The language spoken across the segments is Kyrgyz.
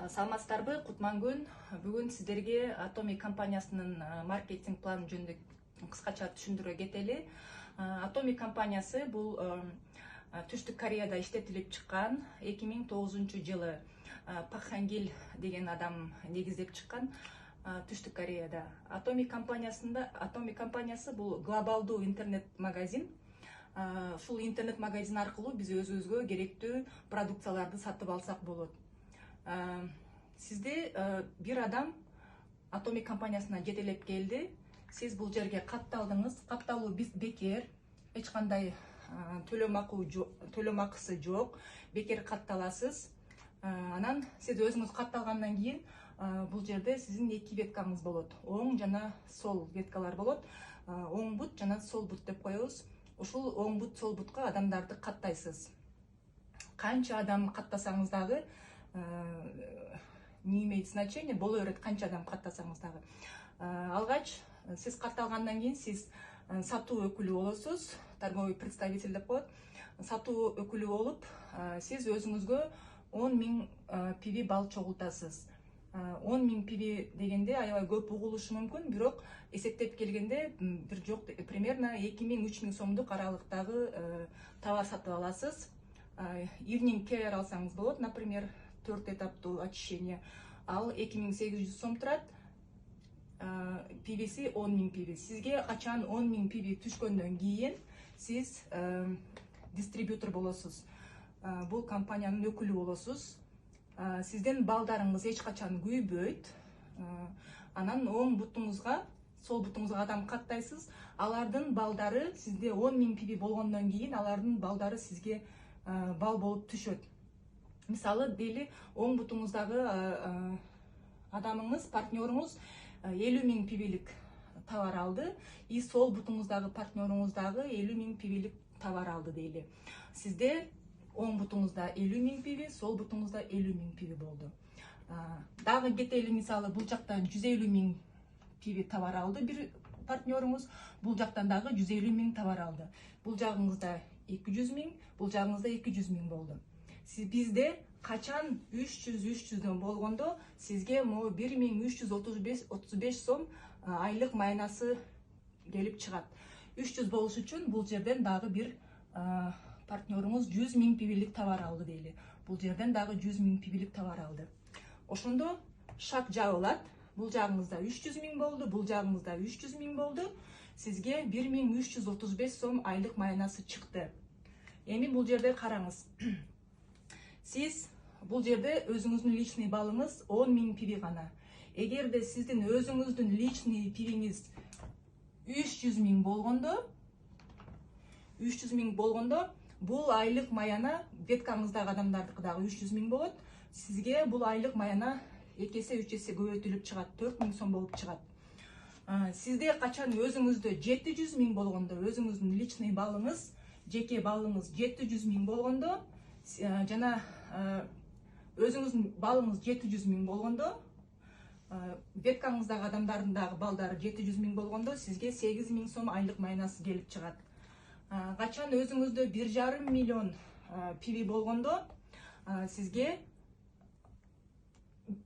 Саламатсыздарбы, кутман күн. Бүгүн сиздерге Atomic компаниясынын маркетинг планын жөнүндө кыскача түшүндүрө кетели. Atomic компаниясы бул Түштүк Кореяда иштетилип чыккан 2009 жылы Пак Хангил деген адам негиздеп чыккан Түштүк Кореяда. Atomic компаниясы бул глобалдуу интернет магазин. Ушул интернет магазин аркылуу биз өзүбүзгө керектүү продукцияларды сатып алсак болот. Сизди бир адам Atomic компаниясына жетелеп келди. Сиз бул жерге катталдыңыз. Катталуу бекер, эч кандай төлөм акысы жок. Бекер катталасыз. Анан сиз өзүңүз катталгандан кийин бул жерде сиздин эки веткаңыз болот. Оң жана сол веткалар болот. Оң бут жана сол бут деп коебуз. Ушул оң бут, сол бутка адамдарды каттайсыз. Канча адам каттасаңыз дагы не имеет значения, боло берет канча адам каттасаңыз дагы. Алгач сиз катталгандан кийин сиз сатуу өкүлү болосуз, торговый представитель деп коет. Сатуу өкүлү болуп, сиз өзүңүзгө 10 000 PV бал чогултасыз. 10 000 PV дегенде аябай көп угулушу мүмкүн, бирок эсептеп келгенде бир жок примерно 2 000 – 3 000 сомдук аралыктагы товар сатып аласыз. Evening care алсаңыз болот, например, 4 этаптуу очищение. Ал 2800 сом турат. PV'си 10 000 PV. Сизге качан 10 000 PV түшкөндөн кийин сиз дистрибьютор болосуз. Бул компаниянын өкүлү болосуз. Сиздин балдарыңыз эч качан күйбөйт. Анан оң бутуңузга, сол бутуңузга адам каттайсыз. Алардын балдары сизде 10 000 PV болгондон кийин алардын балдары сизге бал болуп түшөт. Мисалы, дели оң бутуңуздагы адамыңыз, партнерыңыз 50 000 PV'лик товар алды, и сол бутуңуздагы партнерыңыз дагы 50 000 PV'лик товар алды дейли. Сизде оң бутуңузда 50 000 PV, сол бутуңузда 50 000 PV болду. Дагы кетели, мисалы, бул жакта 150 000 PV товар алды бир партнерыңыз, бул жактан дагы 150 000 товар алды. Бул жагыңызда 200 000, бул жагыңызда 200 000 болду. Бизде качан 300-300дөн болгондо сизге 1335 сом айлык майнасы келип чыгат. 300 болуш үчүн бул жерден дагы бир партнерыңыз 100 000 PV'лик товар алды дейли. Бул жерден дагы 100 000 PV'лик товар алды. Ошондо шаг жабылат. Бул жагыңызда 300 000 болду, бул жагыңызда 300 000 болду. Сизге 1335 сом айлык майнасы чыкты. Эми бул жерде караңыз. Сиз бул жерде өзүңүздүн личный балыңыз 10 000 PV гана. Эгерде сиздин өзүңүздүн личный PV'ңиз 300 000 болгондо, бул айлык маяна веткаңыздагы адамдардыкы дагы 300 000 болот. Сизге бул айлык маяна 2 эсе 3 эсе көбөйтүлүп чыгат, 4 000 сом болуп чыгат. Сизде качан өзүңүздө 700 000 болгондо, өзүңүздүн личный балыңыз, жеке балыңыз 700 000 болгондо, жана өзүңүздүн балыңыз 700 000 болгондо, веткаңыздагы адамдардын дагы балдары 700 000 болгондо, сизге 8 000 сом айлык майнасы келип чыгат. Качан өзүңүздө 1,5 миллион PV болгондо, сизге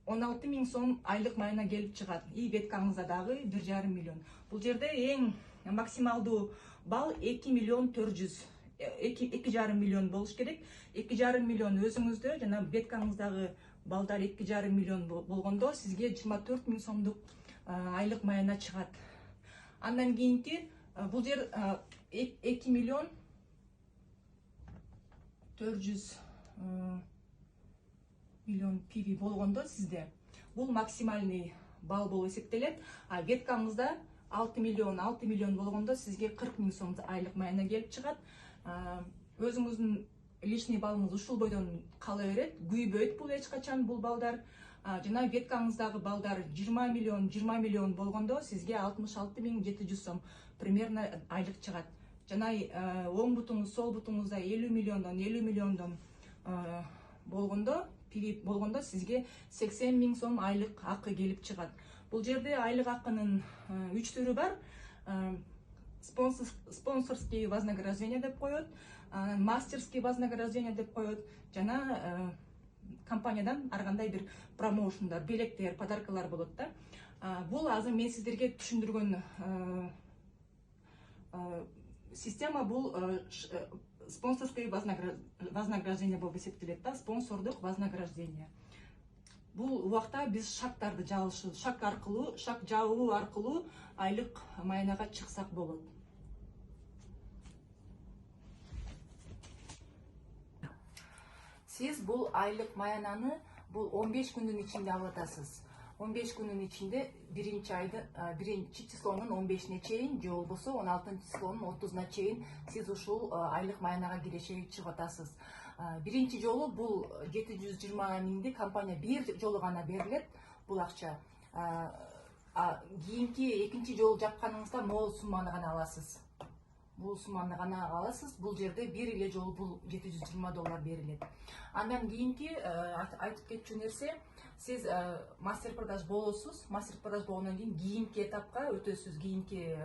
16 000 сом айлык майна келип чыгат. И веткаңызда дагы 1,5 миллион. Бул жерде эң максималдуу бал 2 миллион 400, 2,5 миллион болуш керек. 2,5 миллион өзүңүздө жана веткаңыздагы балдар 2,5 миллион болгондо сизге 24 000 сомдук айлык майна чыгат. Андан кийинки бул жер 2 миллион 400 миллион PV болгондо сизде бул максимальный бал болуп эсептелет. А веткаңызда 6 миллион болгондо сизге 40 000 сом айлык майна келип чыгат. Өзүңүздүн личный балыңыз ушул бойдон кала берет, күйбөйт бул эч качан бул балдар. Жана веткаңыздагы балдар 20 миллион болгондо сизге 66 700 сом примерно айлык чыгат. Жана оң бутуңуз, сол бутуңузда 50 миллиондон болгондо, PV болгондо сизге 80 000 сом айлык акы келип чыгат. Бул жерде айлык акынын 3 түрү бар. Спонсорский вознаграждение деп коет, мастерский вознаграждение деп коет, жана компаниядан ар кандай бир промоушндар, белектер, подаркалар болот да. Бул азыр мен сиздерге түшүндүргөн система, бул спонсорское вознаграждение болуп эсептелет да, спонсордук вознаграждение. Бул убакта биз шактарды жабышыбыз, шак жабуу аркылуу айлык маянага чыксак болот. Сиз бул айлык маянаны бул 15 күндүн ичинде алып атасыз. 15 күнүн ичинде биринчи айдын 1-числонун 15-ине чейин же болбосо 16-числонун 30-уна чейин сиз ушул айлык маянага кирешеги чыгып атасыз. Биринчи жолу бул 720 миңди компания бир жолу гана берилет бул акча. Кийинки экинчи жолу жапканыңызда могул сумманы гана аласыз. Бул сумманы гана аласыз. Бул жерде бир эле жолу бул $720 берилет. Андан кийинки айтып кетчү нерсе, сиз мастер продаж болосуз. Мастер продаж болгондон кийинки этапка өтөсүз, кийинки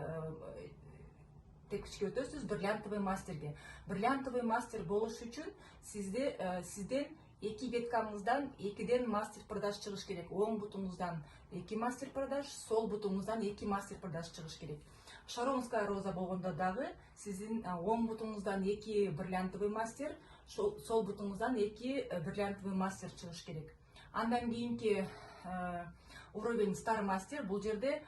тепкичке өтөсүз бриллиантовый мастерге. Бриллиантовый мастер болуш үчүн сизден эки веткаңыздан экиден мастер продаж чыгыш керек. Оң бутуңуздан 2 мастер продаж, сол бутуңуздан 2 мастер продаж чыгыш керек. Шаронская роза болгондо дагы сиздин оң бутуңуздан 2 бриллиантовый мастер, сол бутуңуздан 2 бриллиантовый мастер чыгыш керек. Андан кийинки уровень стар мастер. Бул жерде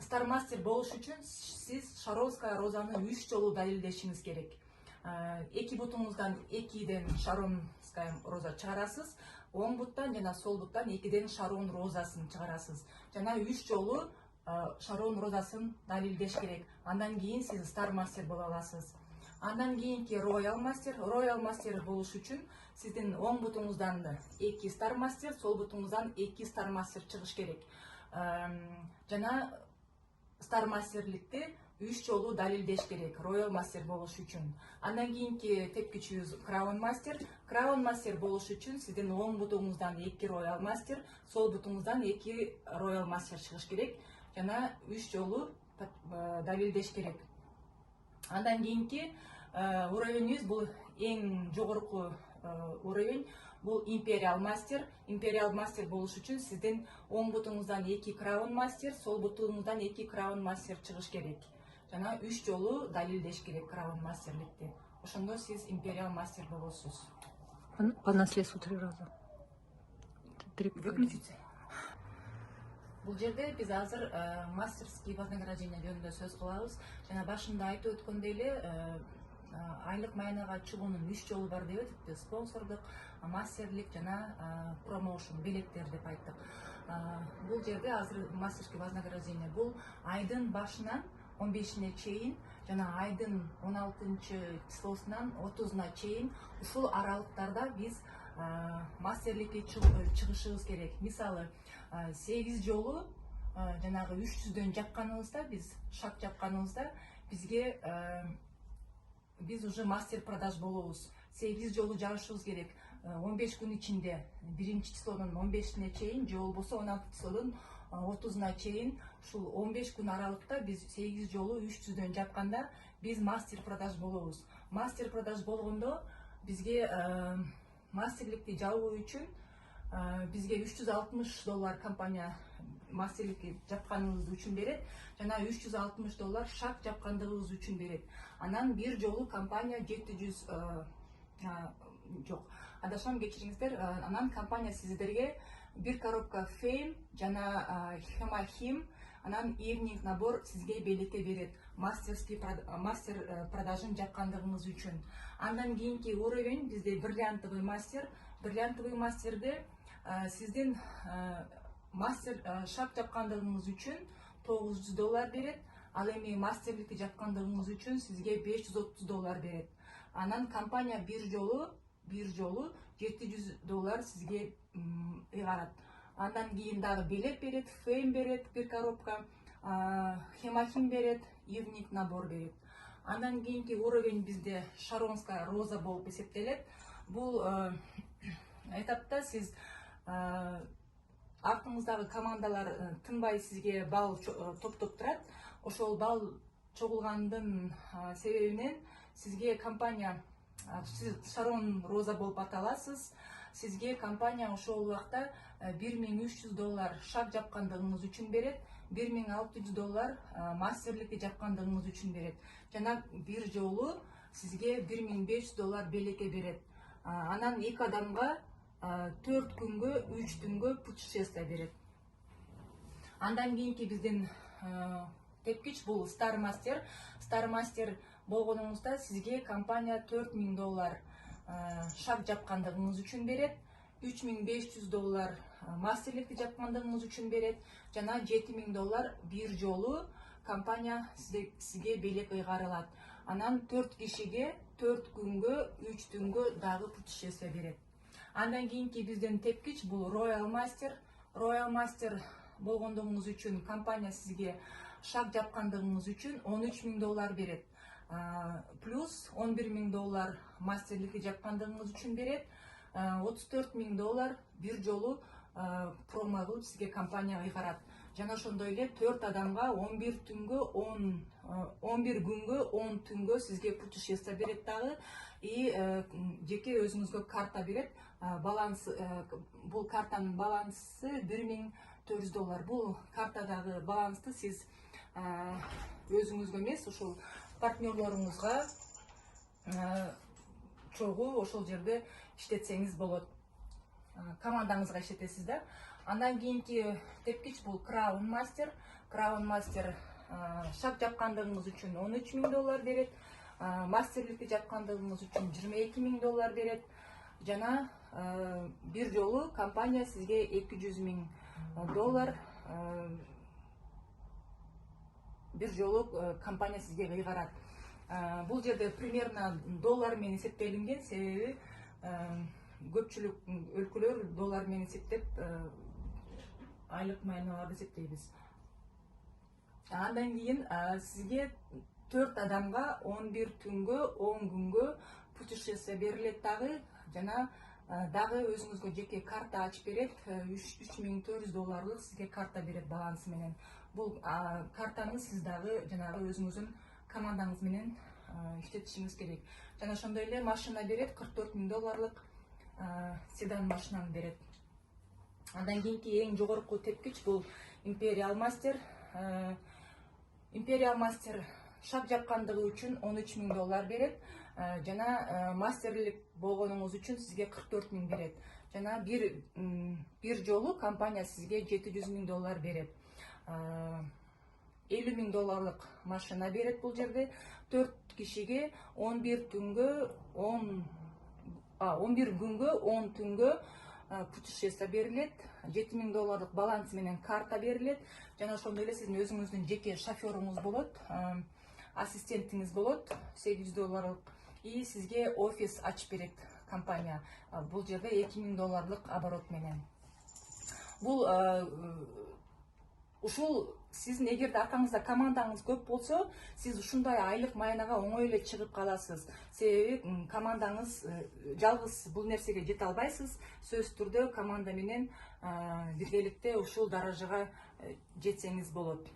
стар мастер болуш үчүн сиз Шаронская розаны 3 жолу далилдешиңиз керек. 2 бутуңуздан 2ден Шаронская роза чыгарасыз, оң буттан жана сол буттан 2ден Шарон розасын чыгарасыз. Жана 3 жолу Шарон розасын далилдеш керек. Андан кийин сиз стар мастер боло аласыз. Андан кийинки роял мастер. Роял мастер болуш үчүн сиздин оң бутуңуздан 2 стар мастер, сол бутуңуздан 2 стар мастер чыгыш керек. Жана стар мастерликти 3 жолу далилдеш керек роял мастер болуш үчүн. Андан кийинки тепкичибиз краун мастер. Краун мастер болуш үчүн сиздин оң бутуңуздан 2 роял мастер, сол бутуңуздан 2 роял мастер чыгыш керек. Жана 3 жолу далилдеш керек. Андан кийинки уровенибиз бул эң жогорку уровень, бул империал мастер. Империал мастер болуш үчүн сиздин оң бутуңуздан 2 краун мастер, сол бутуңуздан 2 краун мастер чыгыш керек. Жана 3 жолу далилдеш керек краун мастерликти. Ошондо сиз империал мастер болосуз. По наследству 3 раза. Выключите. Бул жерде биз азыр мастерский вознаграждение жөнүндө сөз кылабыз. Жана башында айтып өткөндөй эле айлык маянага чыгуунун 3 жолу бар деп өттүк. Спонсордук, мастерлик жана промоушн, белектер деп айттык. Бул жерде азыр мастерский вознаграждение бул айдын башынан 15-ине чейин жана айдын 16-числосунан 30-уна чейин ушул аралыктарда биз мастерликке чыгышыбыз керек. Мисалы 8 жолу жанагы 300дөн жапканыбызда, биз шак жапканыбызда бизге биз уже мастер продаж болобуз. 8 жолу жабышыбыз керек. 15 күн ичинде 1-числонун 15-ине чейин же болбосо 16-числонун 30-уна чейин ушул 15 күн аралыкта биз 8 жолу 300дөн жапканда биз мастер продаж болобуз. Мастер продаж болгондо бизге мастерликти жабуу үчүн бизге $360 компания мастерликти жапканыбыз үчүн берет, жана $360 шак жапкандыгыбыз үчүн берет. Анан бир жолу компания 700 жок, адашам, кечириңиздер. Анан компания сиздерге бир коробка фейм жана хемахим, анан evening набор сизге белекке берет. Мастер продажын жапкандыгыңыз үчүн. Андан кийинки уровень бизде бриллиантовый мастер. Бриллиантовый мастерде сиздин мастер шак жапкандыгыңыз үчүн $900 берет. Ал эми мастерликти жапкандыгыңыз үчүн сизге $530 берет. Анан компания бир жолу $700 сизге ыгарат. Андан кийин дагы белек берет, фейм берет бир коробка, хемахим берет, evening набор берет. Андан кийинки уровень бизде Шаронская роза болуп эсептелет. Бул этапта сиз артыңыздагы командалар тынбай сизге балл топтоп турат. Ошол балл чогулгандын себебинен сизге компания, сиз Шарон роза болуп аталасыз. сизге компания ошол убакта $1300 шаг жапкандыгыңыз үчүн берет, $1600 мастерликти жапкандыгыңыз үчүн берет. Жана бир жолу сизге $1500 белекке берет. Анан 2 адамга 4 күнгө, 3 түнгө путешествие берет. Андан кийинки биздин тепкич бул Star Master. Star Master болгонуңузда сизге компания $4000 шаг жапкандыгыңыз үчүн берет, $3500 мастерликти жапкандыгыңыз үчүн берет, жана $7000 бир жолу компания сизге белек ыйгарылат. Анан 4 кишиге 4 күнгө, 3 түнгө дагы путешествие берет. Андан кийинки биздин тепкич бул Royal Master. Royal Master болгондугуңуз үчүн компания сизге шаг жапкандыгыңыз үчүн $13000 берет. Плюс $11000 мастерликти жапкандыгыңыз үчүн берет. $34000 бир жолу промо кылып сизге компания ыйгарат. Жана ошондой эле 4 адамга 11 күнгө 10 түнгө сизге путешествие берет дагы. И жеке өзүңүзгө карта берет. Баланс бул картанын балансы $1400. Бул картадагы балансты сиз өзүңүзгө эмес, ошол партнерлоруңузга чогуу ошол жерде иштетсеңиз болот. Командаңызга иштетесиз да. Андан кийинки тепкич бул Crown Master. Crown Master шаг жапкандыгыңыз үчүн $13000 берет. Мастерликти жапкандыгыңыз үчүн $22000 берет. Жана бир жолу компания сизге $200,000 бир жолу компания сизге ыйгарат. Бул жерде примерно доллар менен эсептелинген, себеби көпчүлүк өлкөлөр доллар менен эсептеп айлык майналарды эсептейбиз. Андан кийин сизге 4 адамга 11 түнгө, 10 күнгө путешествие берилет дагы. Жана дагы өзүңүзгө жеке карта ачып берет. $3400 сизге карта берет балансы менен. Бул картаны сиз дагы жанагы өзүңүздүн командаңыз менен иштетишиңиз керек. Жана ошондой эле машина берет, $44000 седан машинаны берет. Андан кийинки эң жогорку тепкич бул Imperial Master. Imperial Master шаг жапкандыгы үчүн $13000 берет. Жана мастерлик болгонуңуз үчүн сизге $44000 берет. Жана бир жолу компания сизге $700,000 берет. $50,000 машина берет бул жерде. 4 кишиге 11 күнгө 10 түнгө путешествие берилет. $7000 баланс менен карта берилет. Жана ошондой эле сиздин өзүңүздүн жеке шофёруңуз болот, ассистентиңиз болот, $800. И сизге офис ачып берет компания. Бул жерде $2000 оборот менен. Бул ушул сиздин эгерде аркаңызда командаңыз көп болсо, сиз ушундай айлык майнага оңой эле чыгып каласыз. Себеби командаңыз жалгыз бул нерсеге жете албайсыз. Сөзсүз түрдө команда менен биргеликте ушул даражага жетсеңиз болот.